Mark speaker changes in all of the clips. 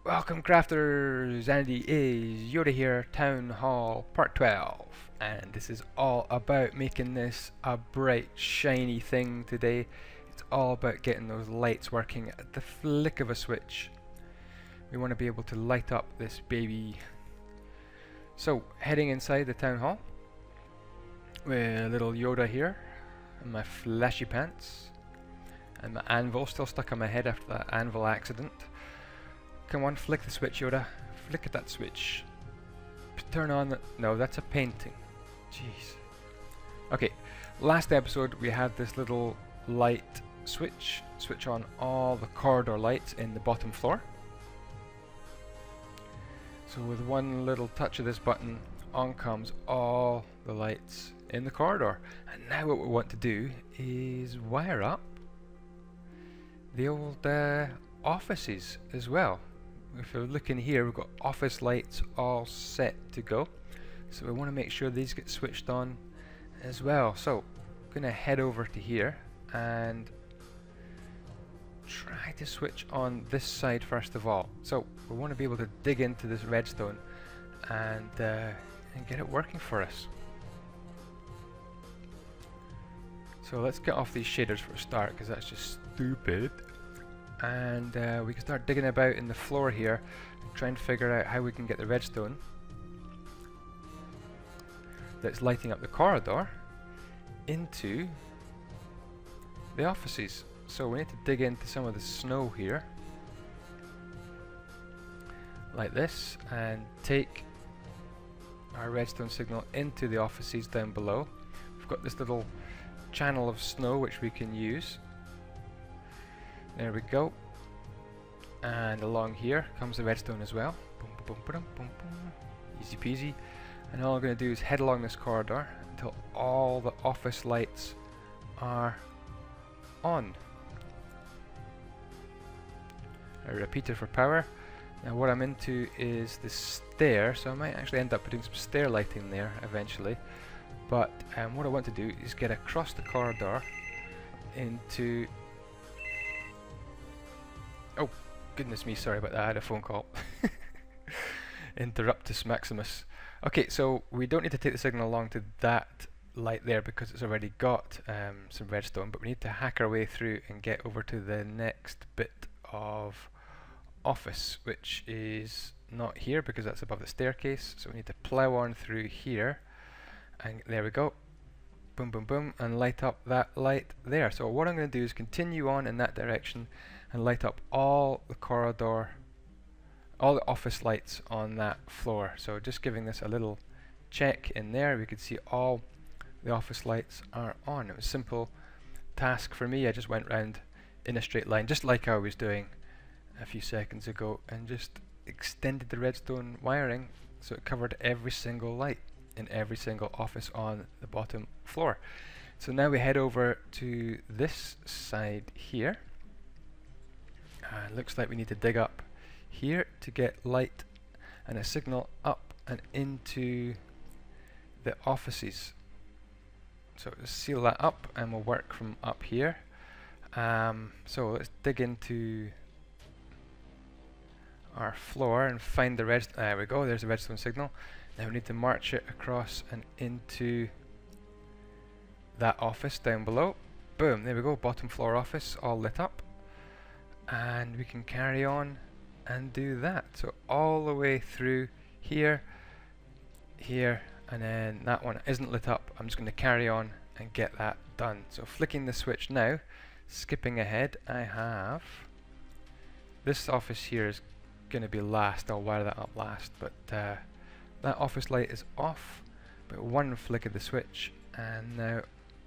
Speaker 1: Welcome crafters, Andy is Yoda here, Town Hall Part 12, and this is all about making this a bright shiny thing today. It's all about getting those lights working at the flick of a switch. We want to be able to light up this baby. So heading inside the Town Hall with little Yoda here and my flashy pants and my anvil still stuck on my head after that anvil accident. Come on, flick the switch, Yoda. Flick at that switch. Turn on the... No, that's a painting. Jeez. Okay, last episode we had this little light switch. Switch on all the corridor lights in the bottom floor. So with one little touch of this button, on comes all the lights in the corridor. And now what we want to do is wire up the old offices as well. If you're looking here, we've got office lights all set to go, so we want to make sure these get switched on as well. So I'm going to head over to here and try to switch on this side first of all. So we want to be able to dig into this redstone and get it working for us. So let's get off these shaders for a start, because that's just stupid. And we can start digging about in the floor here and try and figure out how we can get the redstone that's lighting up the corridor into the offices. So we need to dig into some of the snow here like this and take our redstone signal into the offices down below. We've got this little channel of snow which we can use. There we go. And along here comes the redstone as well. Boom, boom, boom, boom, boom. Easy peasy. And all I'm going to do is head along this corridor until all the office lights are on. A repeater for power. Now what I'm into is the stair, so I might actually end up putting some stair lighting there eventually. But what I want to do is get across the corridor into... Oh, goodness me, sorry about that, I had a phone call. Interruptus Maximus. Okay, so we don't need to take the signal along to that light there because it's already got some redstone, but we need to hack our way through and get over to the next bit of office, which is not here because that's above the staircase, so we need to plow on through here, and there we go. Boom, boom, boom, and light up that light there. So what I'm going to do is continue on in that direction and light up all the corridor, all the office lights on that floor. So just giving this a little check in there, we could see all the office lights are on. It was a simple task for me. I just went round in a straight line, just like I was doing a few seconds ago, and just extended the redstone wiring so it covered every single light in every single office on the bottom floor. So now we head over to this side here. Looks like we need to dig up here to get light and a signal up and into the offices. So let's seal that up and we'll work from up here. So let's dig into our floor and find the redstone. There we go, there's the redstone signal. Now we need to march it across and into that office down below. Boom, there we go, bottom floor office all lit up. And we can carry on and do that. So all the way through here, here, and then that one isn't lit up. I'm just going to carry on and get that done. So flicking the switch now, skipping ahead, I have this office here is going to be last. I'll wire that up last, but that office light is off. But one flick of the switch, and now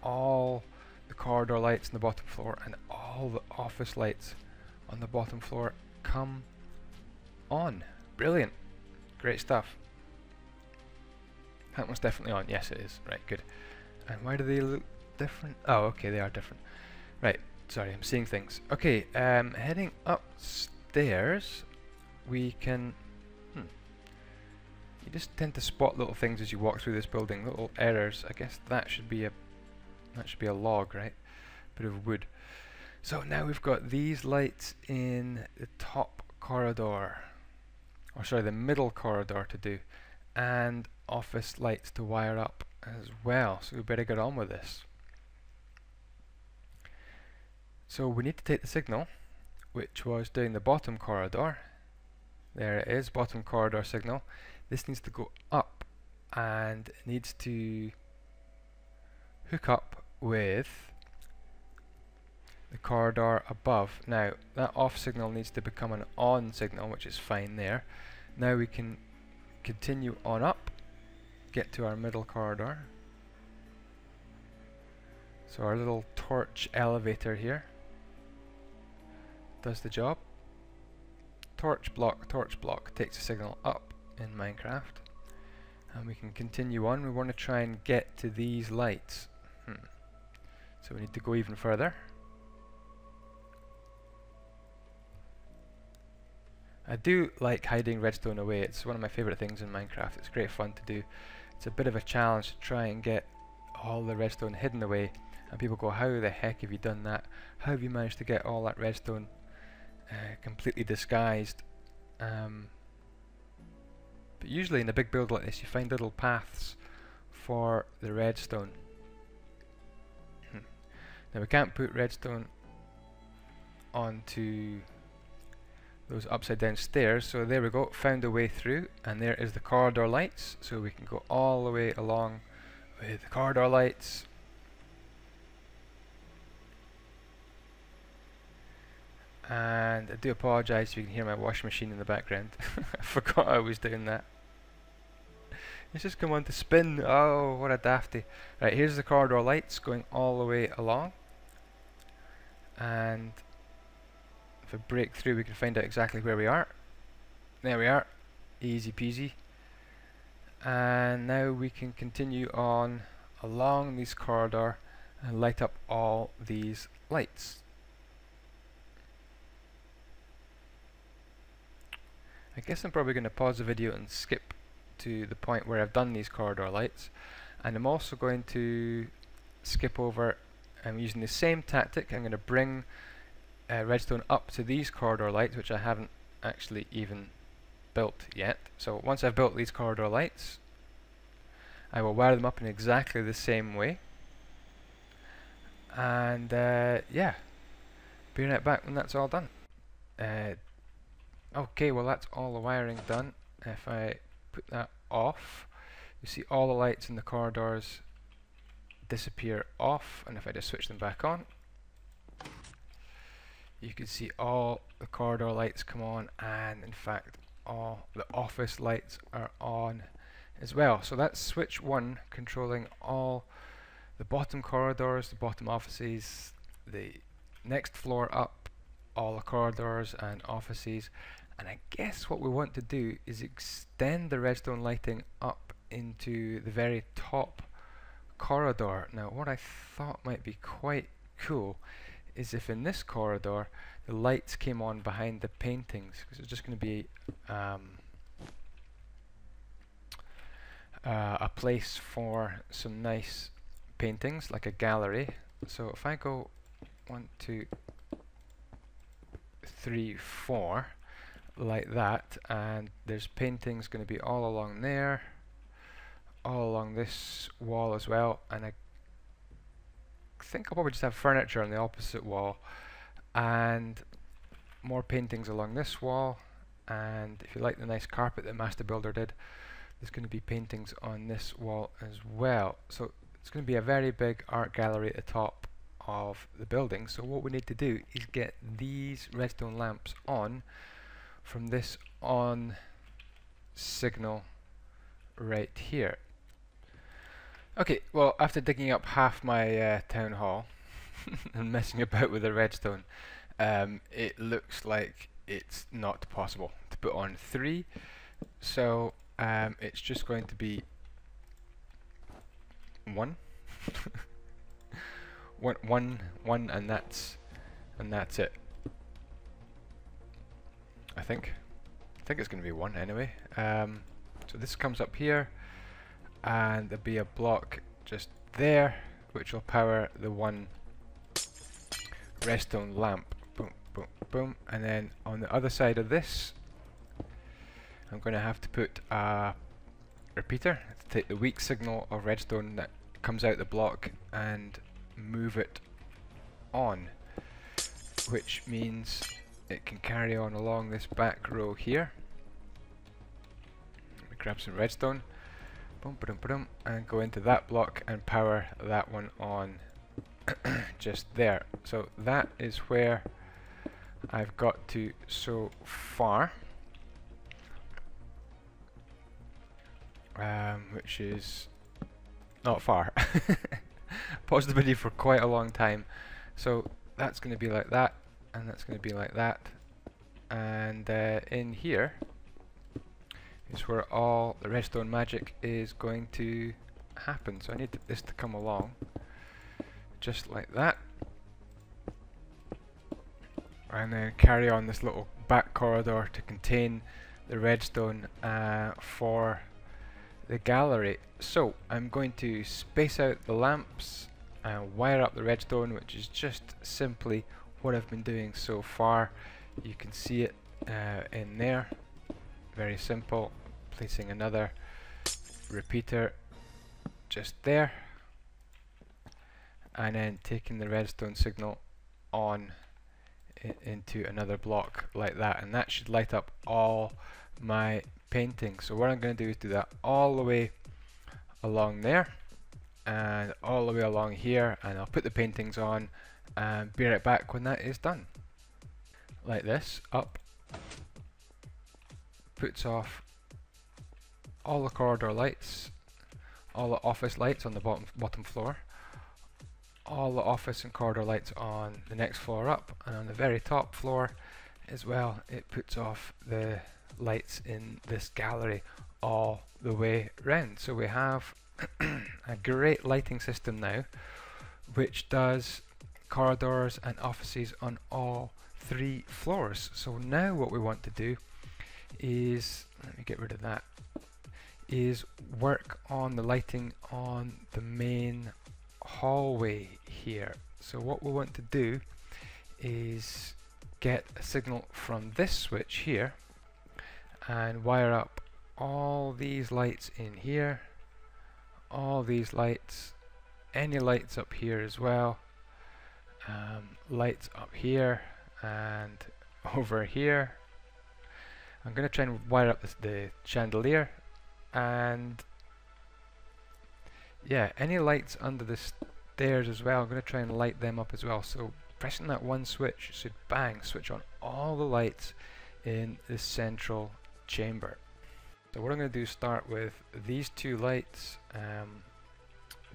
Speaker 1: all the corridor lights on the bottom floor and all the office lights on the bottom floor come on. Brilliant. Great stuff. That one's definitely on. Yes, it is. Right, good. And why do they look different? Oh, okay, they are different. Right, sorry, I'm seeing things. Okay, heading upstairs, we can... You just tend to spot little things as you walk through this building, little errors. I guess that should be a log, right? Bit of wood. So now we've got these lights in the top corridor. or sorry, the middle corridor to do, and office lights to wire up as well. So we better get on with this. So we need to take the signal, which was doing the bottom corridor. There it is, bottom corridor signal. This needs to go up and it needs to hook up with the corridor above. Now that off signal needs to become an on signal, which is fine there. Now we can continue on up, get to our middle corridor. So our little torch elevator here does the job. Torch block takes the signal up in Minecraft, and we can continue on. We want to try and get to these lights. So we need to go even further. I do like hiding redstone away. It's one of my favourite things in Minecraft. It's great fun to do. It's a bit of a challenge to try and get all the redstone hidden away, and people go, how the heck have you done that? How have you managed to get all that redstone completely disguised? But usually in a big build like this you find little paths for the redstone. Now we can't put redstone onto those upside down stairs, so there we go, found a way through, and there is the corridor lights, so we can go all the way along with the corridor lights. And I do apologise if you can hear my washing machine in the background. I forgot I was doing that. It's just come on to spin. Oh, what a dafty. Right, here's the corridor lights going all the way along. And if I break through, we can find out exactly where we are. There we are. Easy peasy. And now we can continue on along this corridor and light up all these lights. I guess I'm probably going to pause the video and skip to the point where I've done these corridor lights, and I'm also going to skip over. I'm using the same tactic. I'm going to bring redstone up to these corridor lights, which I haven't actually even built yet. So once I've built these corridor lights, I will wire them up in exactly the same way, and yeah, be right back when that's all done. Okay, well that's all the wiring done. If I put that off, you see all the lights in the corridors disappear off, and if I just switch them back on, you can see all the corridor lights come on, and in fact all the office lights are on as well. So that's switch 1 controlling all the bottom corridors, the bottom offices, the next floor up, all the corridors and offices. And I guess what we want to do is extend the redstone lighting up into the very top corridor. Now what I thought might be quite cool is if in this corridor the lights came on behind the paintings, because it's just going to be a place for some nice paintings, like a gallery. So if I go 1, 2, 3, 4 like that, and there's paintings going to be all along there, all along this wall as well, and I think I'll probably just have furniture on the opposite wall, and more paintings along this wall. And if you like the nice carpet that Master Builder did, there's going to be paintings on this wall as well. So it's going to be a very big art gallery at the top of the building. So what we need to do is get these redstone lamps on from this on signal right here. Okay, well after digging up half my town hall and messing about with the redstone, it looks like it's not possible to put on 3, so it's just going to be 1 1 and that's it. I think it's going to be 1 anyway. So this comes up here, and there'll be a block just there which will power the 1 redstone lamp. Boom, boom, boom. And then on the other side of this, I'm going to have to put a repeater to take the weak signal of redstone that comes out the block and move it on, which means it can carry on along this back row here. Let me grab some redstone, boom, ba-dum, ba-dum, and go into that block and power that one on just there. So that is where I've got to so far, which is not far. Paused the video for quite a long time. So that's going to be like that, and that's going to be like that, and in here is where all the redstone magic is going to happen. So I need this to come along just like that, and then carry on this little back corridor to contain the redstone for the gallery. So I'm going to space out the lamps and wire up the redstone, which is just simply what I've been doing so far. You can see it in there. Very simple. Placing another repeater just there, and then taking the redstone signal on into another block like that, and that should light up all my paintings. So what I'm going to do is do that all the way along there and all the way along here, and I'll put the paintings on and be right back when that is done. Like this, up, puts off all the corridor lights, all the office lights on the bottom floor, all the office and corridor lights on the next floor up, and on the very top floor as well, it puts off the lights in this gallery all the way round. So we have a great lighting system now, which does corridors and offices on all 3 floors. So now what we want to do is, let me get rid of that, is work on the lighting on the main hallway here. So what we want to do is get a signal from this switch here and wire up all these lights in here, all these lights, any lights up here as well, lights up here and over here. I'm going to try and wire up the chandelier, and yeah, any lights under the stairs as well, I'm going to try and light them up as well. So pressing that one switch should bang switch on all the lights in the central chamber. So what I'm going to do is start with these 2 lights,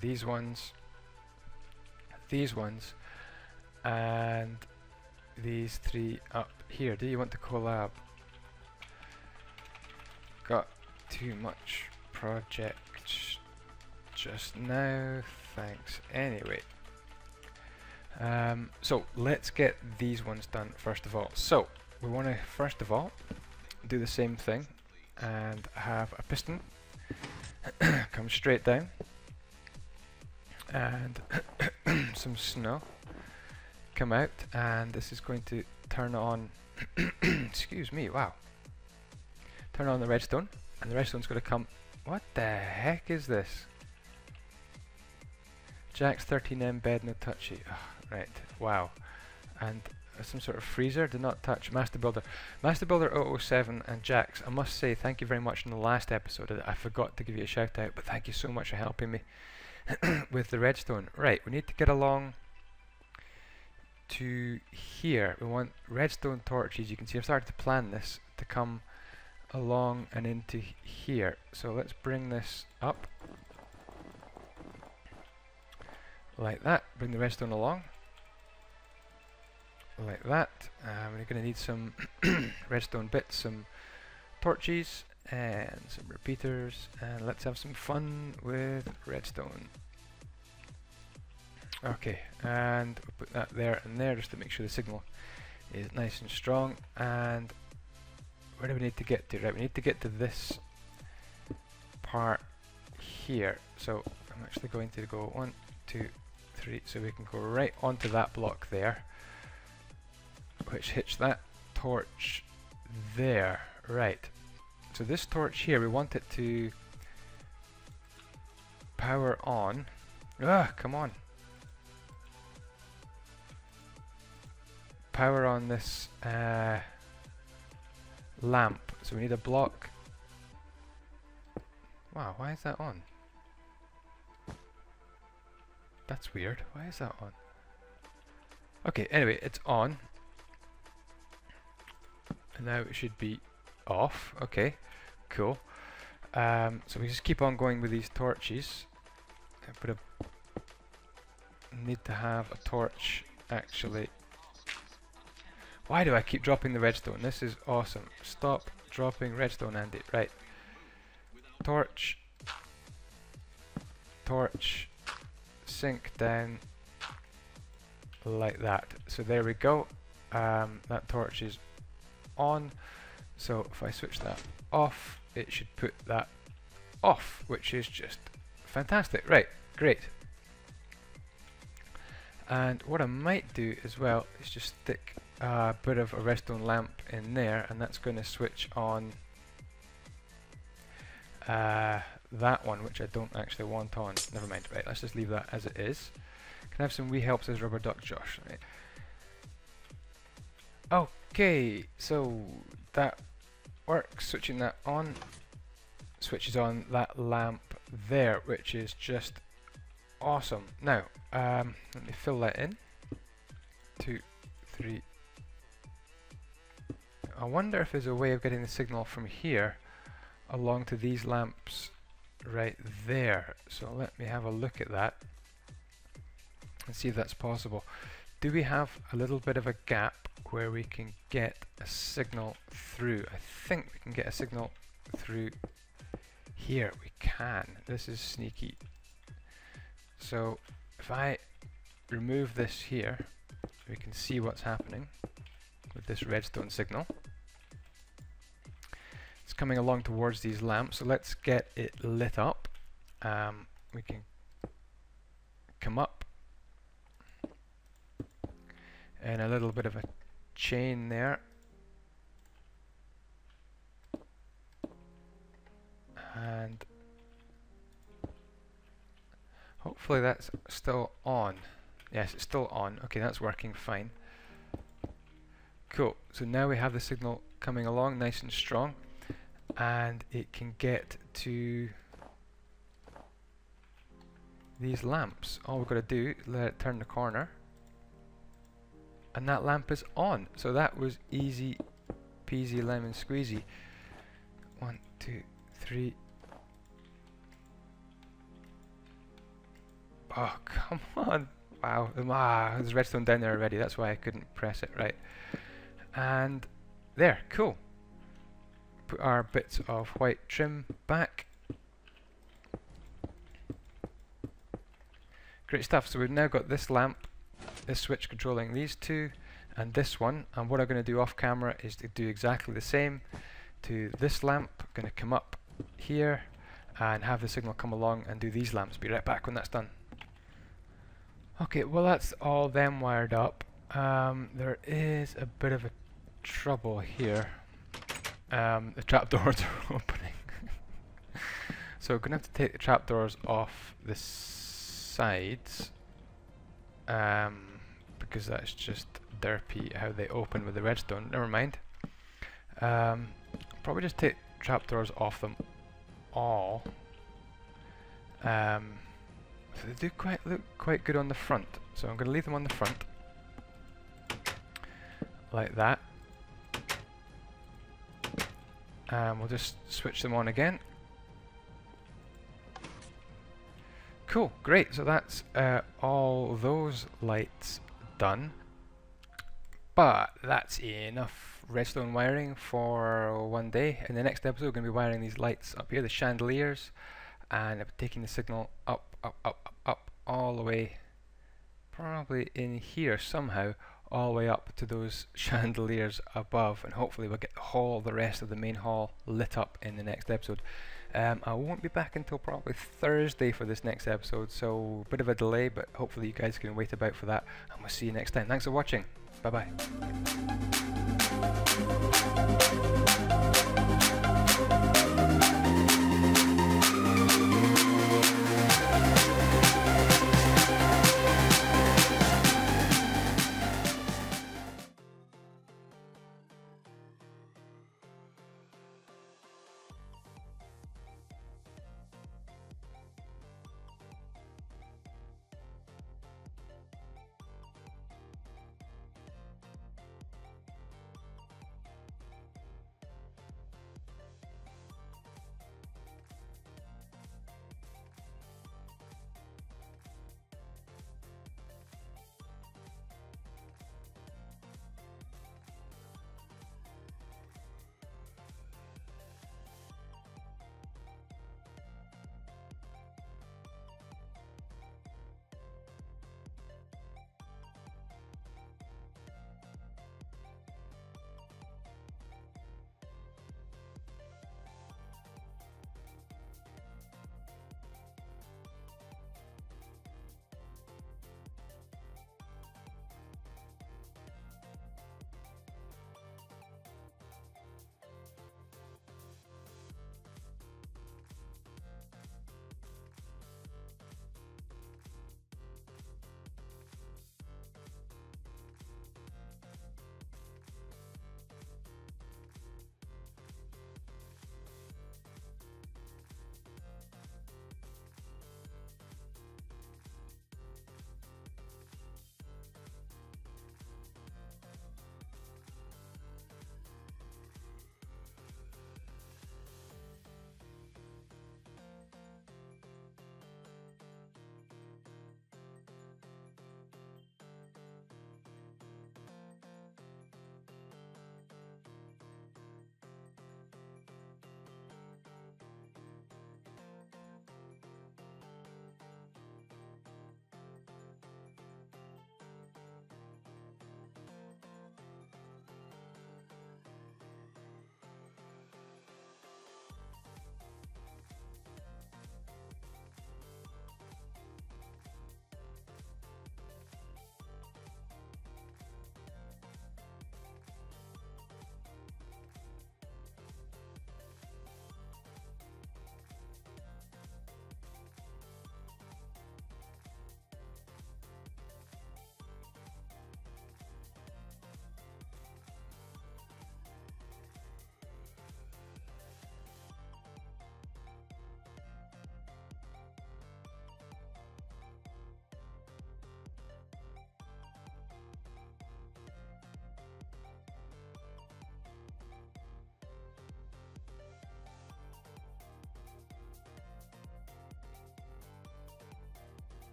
Speaker 1: these ones, and these 3 up here. Do you want to collab? Got too much projects just now, thanks anyway. So let's get these ones done first of all. So we want to first of all do the same thing and have a piston come straight down, and some snow come out, and this is going to turn on excuse me, wow, turn on the redstone, and the redstone's going to come. What the heck is this? Jack's 13M bed, no touchy. Oh, right, wow. And some sort of freezer, do not touch. Master Builder 007 and Jax, I must say thank you very much. In the last episode I forgot to give you a shout out, but thank you so much for helping me with the redstone. Right, we need to get along to here. We want redstone torches. You can see I've started to plan this to come along and into here. So let's bring this up like that. Bring the redstone along like that. We're going to need some redstone bits, some torches and some repeaters, and let's have some fun with redstone. Okay, and we'll put that there and there just to make sure the signal is nice and strong. And where do we need to get to? Right, we need to get to this part here. So I'm actually going to go 1, 2, 3, so we can go right onto that block there, which hits that torch there. Right, So this torch here, we want it to power on. Ah, come on. Power on this lamp. So we need a block. Wow, why is that on? That's weird. Why is that on? Okay, anyway, it's on. And now it should be off. Okay, cool. So we just keep on going with these torches. Need to have a torch actually. Why do I keep dropping the redstone? This is awesome. Stop dropping redstone, Andy. Right. Torch. Torch. Sink down. Like that. So there we go. That torch is on. So if I switch that off, it should put that off, which is just fantastic. Right, great. And what I might do as well is just stick a bit of a redstone lamp in there, and that's going to switch on that one, which I don't actually want on. Never mind. Right, let's just leave that as it is. Can I have some wee help, says Rubber Duck Josh. Right. Okay, so that works. Switching that on switches on that lamp there, which is just awesome. Now, let me fill that in. 2, 3. I wonder if there's a way of getting the signal from here along to these lamps right there. So let me have a look at that and see if that's possible. Do we have a little bit of a gap where we can get a signal through? I think we can get a signal through here. We can. This is sneaky. So if I remove this here, we can see what's happening with this redstone signal. It's coming along towards these lamps, so let's get it lit up. We can come up and a little bit of a chain there, and hopefully that's still on. Yes, it's still on. Okay, that's working fine. Cool. So now we have the signal coming along nice and strong, and it can get to these lamps. All we've got to do is let it turn the corner, and that lamp is on. So that was easy peasy lemon squeezy. 1, 2, 3. Oh, come on. Wow. There's redstone down there already. That's why I couldn't press it right. And there. Cool. Put our bits of white trim back. Great stuff. So we've now got this lamp, this switch controlling these two, and this one. And what I'm going to do off camera is to do exactly the same to this lamp. I'm going to come up here and have the signal come along and do these lamps. Be right back when that's done. Okay, well that's all them wired up. There is a bit of a trouble here. The trapdoors are opening. So we're going to have to take the trapdoors off the sides, because that's just derpy how they open with the redstone. Never mind. Probably just take trapdoors off them all. So they do look quite good on the front, so I'm going to leave them on the front like that. We'll just switch them on again. Cool, great. So that's all those lights done. But that's enough redstone wiring for one day. In the next episode, we're going to be wiring these lights up here, the chandeliers, and taking the signal up, all the way, probably in here somehow, all the way up to those chandeliers above, and hopefully we'll get the rest of the main hall lit up in the next episode. I won't be back until probably Thursday for this next episode, so a bit of a delay, but hopefully you guys can wait about for that, and we'll see you next time. Thanks for watching. Bye bye.